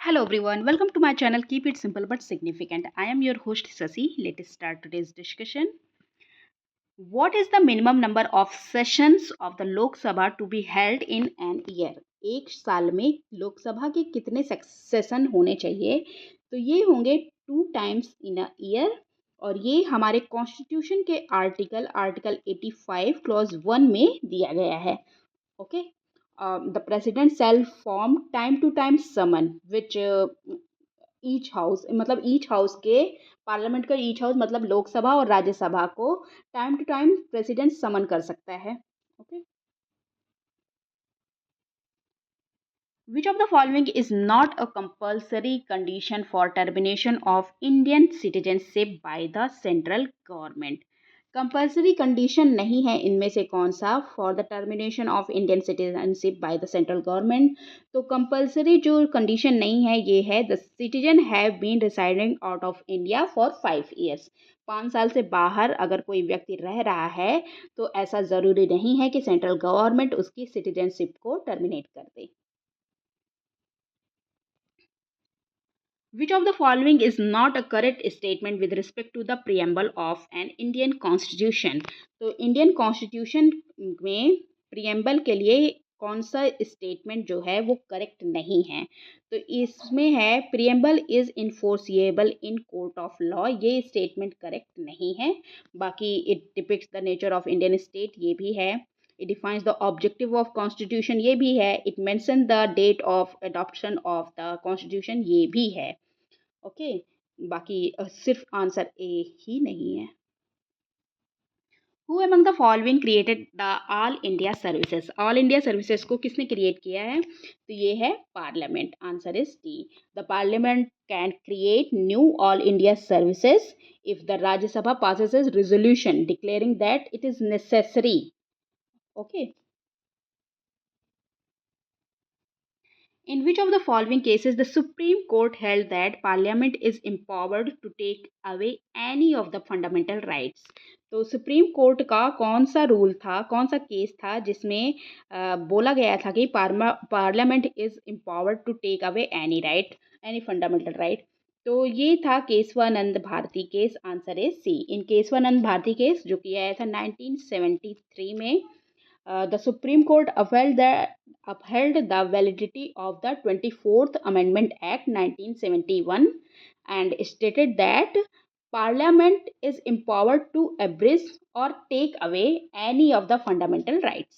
Hello everyone, welcome to my channel. Keep it simple but significant. I am your host Sasi. Let's start today's discussion. What is the minimum number of sessions of the Lok Sabha to be held in an year? एक साल में लोकसभा के कितने session होने चाहिए? तो ये होंगे 2 times in a year और ये हमारे कॉन्स्टिट्यूशन के आर्टिकल 85 क्लॉज 1 में दिया गया है. Okay. The president shall form time to time summon which each house मतलब ईच हाउस के पार्लियामेंट का ईच हाउस मतलब लोकसभा और राज्यसभा को टाइम टू टाइम प्रेसिडेंट समन कर सकता है. Okay. Which of the following is not a compulsory condition for termination of Indian citizenship by the central government? Compulsory condition नहीं है इनमें से कौन सा for the termination of Indian citizenship by the central government. तो compulsory जो condition नहीं है ये है the citizen have been residing out of India for 5 years. 5 साल से बाहर अगर कोई व्यक्ति रह रहा है तो ऐसा ज़रूरी नहीं है कि सेंट्रल गवर्नमेंट उसकी सिटीजनशिप को टर्मिनेट कर दे. Which of the following is not a correct statement with respect to the preamble of an Indian Constitution? तो इंडियन कॉन्स्टिट्यूशन में प्रियम्बल के लिए कौन सा स्टेटमेंट जो है वो करेक्ट नहीं है? तो इसमें है preamble is enforceable in court of law. ये स्टेटमेंट करेक्ट नहीं है. बाकी it depicts the nature of Indian state ये भी है. It defines the objective of constitution ये भी है. It mention the date of adoption of the constitution ये भी है. ओके. बाकी सिर्फ आंसर ए ही नहीं है. Who among the following created the all India services? All India services को किसने क्रिएट किया है? तो ये है parliament. Answer is D. The parliament can create knew all India services if the Rajya Sabha passes a resolution declaring that it is necessary. Okay. In which of the following cases the Supreme Court held that Parliament is empowered to take away any of the fundamental rights? तो supreme court का कौन सा rule था, कौन सा case था जिसमें बोला गया था कि parliament is empowered to take away any right, any fundamental right? तो ये था Keshavananda Bharati case. Answer is C. In Keshavananda Bharati case जो किया गया था 1973 में, the Supreme Court upheld the validity of the 24th Amendment Act 1971 and stated that Parliament is empowered to abridge or take away any of the fundamental rights.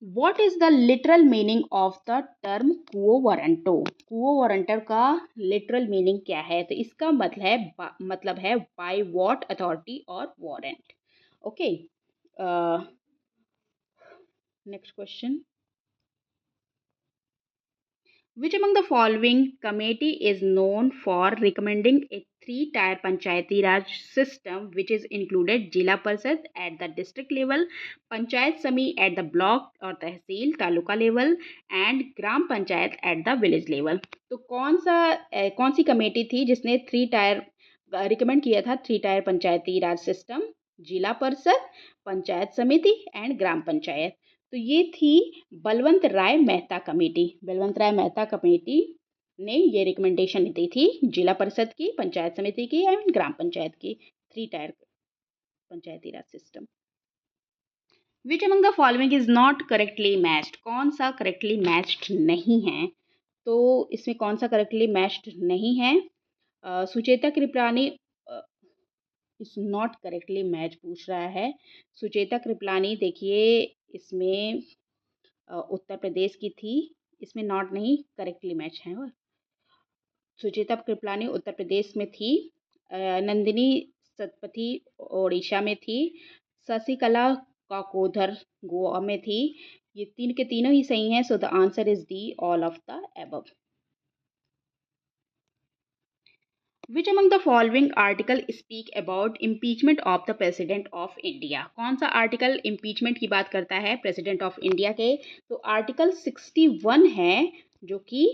What is the literal meaning of the term quo warranto? quo warranto का literal meaning क्या है? तो इसका मतलब है by what authority or warrant. Okay. Next question. Which among the following committee is known for recommending a 3-tier Panchayati Raj system which is included Jila Parishad at the district level, Panchayat Samiti at the block or Tehsil Taluka level and Gram Panchayat at the village level? तो कौन सी committee थी जिसने 3-tier recommend किया था 3-tier पंचायती राज system? जिला परिषद, पंचायत समिति and ग्राम पंचायत. तो ये थी बलवंत राय मेहता कमेटी. बलवंत राय मेहता कमेटी ने ये रिकमेंडेशन दी थी जिला परिषद की, पंचायत समिति की एंड ग्राम पंचायत की 3-tier Panchayati Raj system. Which among the following is not correctly matched? कौन सा करेक्टली मैच्ड नहीं है? तो इसमें कौन सा करेक्टली मैच्ड नहीं है? Sucheta Kripalani is not correctly match पूछ रहा है. सुचेता कृपलानी देखिए इसमें उत्तर प्रदेश की थी, इसमें नॉट नहीं करेक्टली मैच है. और सुचेता कृपलानी उत्तर प्रदेश में थी. नंदिनी सतपथी ओडिशा में थी. शशिकला काकोधर गोवा में थी. ये तीन के तीनों ही सही हैं. So the answer is D, all of the above. Which among the following article speak about impeachment of the president of India? कौन सा आर्टिकल impeachment की बात करता है प्रेसिडेंट ऑफ इंडिया के? तो आर्टिकल 61 है जो कि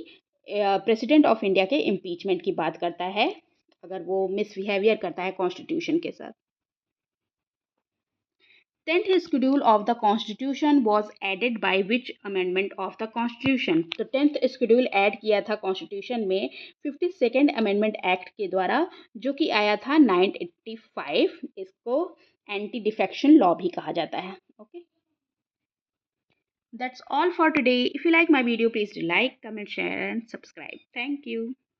प्रेसिडेंट ऑफ इंडिया के impeachment की बात करता है अगर वो मिसबिहेवियर करता है कॉन्स्टिट्यूशन के साथ. 10th schedule of the constitution was added by which amendment of the constitution? तो 10th schedule ऐड किया था कॉन्स्टिट्यूशन में 52nd अमेंडमेंट एक्ट के द्वारा, जो कि आया था 985। इसको एंटी डिफेक्शन लॉ भी कहा जाता है। Okay, that's all for today. If you like my video, please do like, comment, share and subscribe. Thank you.